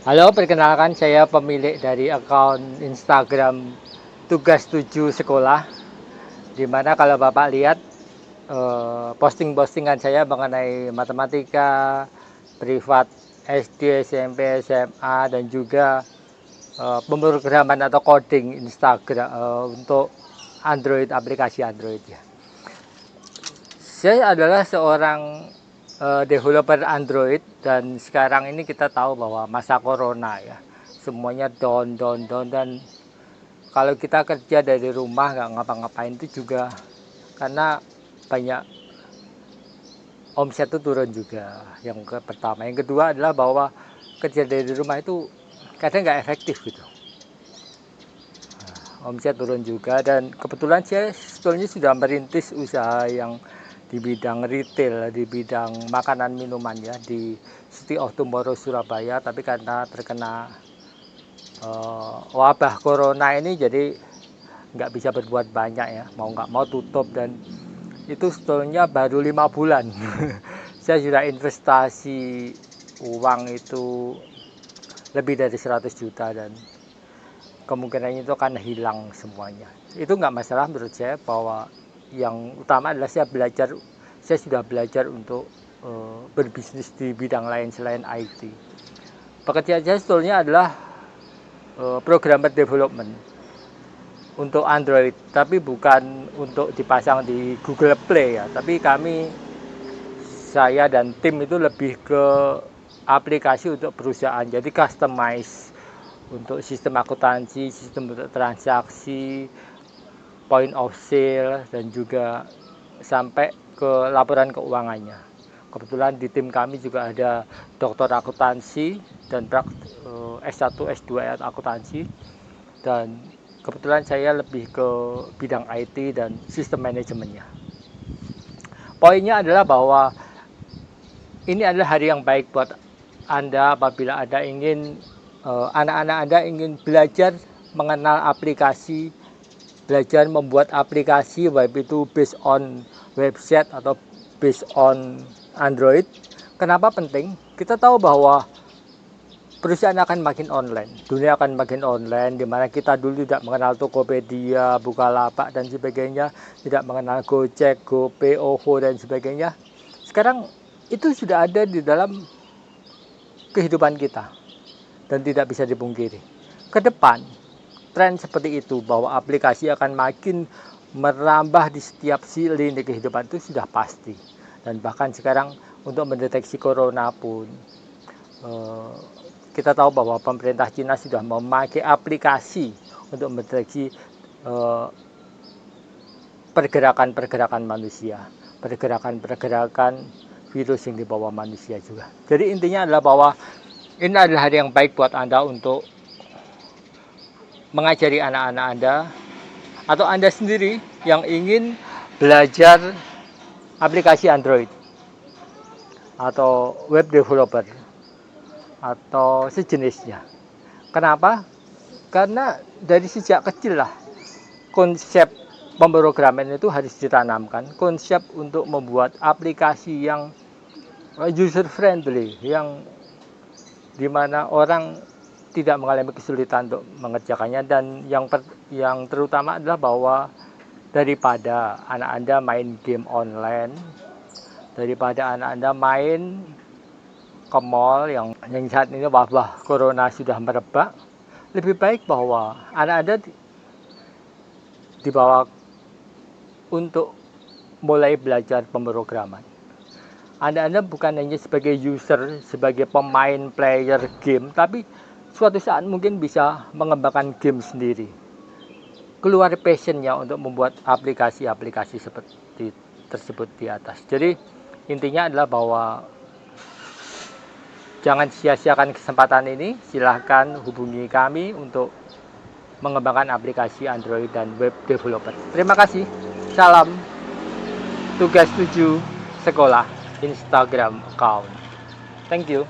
Halo, perkenalkan saya pemilik dari akun Instagram Tugas 7 Sekolah, di mana kalau Bapak lihat posting-postingan saya mengenai matematika, privat SD, SMP, SMA, dan juga pemrograman atau coding Instagram untuk Android, aplikasi Android ya. Saya adalah seorang developer Android, dan sekarang ini kita tahu bahwa masa corona ya, semuanya down, dan kalau kita kerja dari rumah nggak ngapa-ngapain itu juga karena banyak omset itu turun juga. Yang pertama, yang kedua adalah bahwa kerja dari rumah itu kadang nggak efektif gitu. Omset turun juga, dan kebetulan saya sebetulnya sudah merintis usaha yang di bidang retail, di bidang makanan minuman ya, di City of Tomorrow Surabaya, tapi karena terkena wabah corona ini jadi nggak bisa berbuat banyak ya, mau nggak mau tutup. Dan itu sebetulnya baru 5 bulan saya sudah investasi uang itu lebih dari 100 juta, dan kemungkinannya itu akan hilang semuanya. Itu nggak masalah menurut saya, bahwa yang utama adalah saya sudah belajar untuk berbisnis di bidang lain selain IT. Pekerjaan saya sebetulnya adalah programmer development untuk Android, tapi bukan untuk dipasang di Google Play ya, tapi saya dan tim itu lebih ke aplikasi untuk perusahaan, jadi customize untuk sistem akuntansi, sistem untuk transaksi, point of sale, dan juga sampai ke laporan keuangannya. Kebetulan di tim kami juga ada doktor akuntansi dan S1, S2 akuntansi, dan kebetulan saya lebih ke bidang IT dan sistem manajemennya. Poinnya adalah bahwa ini adalah hari yang baik buat Anda apabila Anda ingin anak-anak Anda ingin belajar mengenal aplikasi, belajar membuat aplikasi, baik itu based on website atau based on Android. Kenapa penting? Kita tahu bahwa perusahaan akan makin online, dunia akan makin online, di mana kita dulu tidak mengenal Tokopedia, Bukalapak, dan sebagainya, tidak mengenal Gojek, GoPay, OVO, dan sebagainya. Sekarang itu sudah ada di dalam kehidupan kita dan tidak bisa dipungkiri. Ke depan, tren seperti itu, bahwa aplikasi akan makin merambah di setiap lini kehidupan, itu sudah pasti. Dan bahkan sekarang untuk mendeteksi corona pun, kita tahu bahwa pemerintah Cina sudah memakai aplikasi untuk mendeteksi pergerakan-pergerakan manusia, pergerakan-pergerakan virus yang dibawa manusia juga. Jadi intinya adalah bahwa ini adalah hari yang baik buat Anda untuk mengajari anak-anak Anda atau Anda sendiri yang ingin belajar aplikasi Android atau web developer atau sejenisnya. Kenapa? Karena dari sejak kecil lah konsep pemrograman itu harus ditanamkan, konsep untuk membuat aplikasi yang user friendly, yang dimana orang tidak mengalami kesulitan untuk mengerjakannya. Dan yang terutama adalah bahwa daripada anak Anda main game online, daripada anak Anda main ke mall yang saat ini wabah corona sudah merebak, lebih baik bahwa anak Anda dibawa untuk mulai belajar pemrograman. Anda bukan hanya sebagai user, sebagai pemain player game, tapi suatu saat mungkin bisa mengembangkan game sendiri. Keluar passionnya untuk membuat aplikasi-aplikasi seperti tersebut di atas. Jadi intinya adalah bahwa jangan sia-siakan kesempatan ini. Silahkan hubungi kami untuk mengembangkan aplikasi Android dan web developer. Terima kasih. Salam Tugas 7 Sekolah Instagram account. Thank you.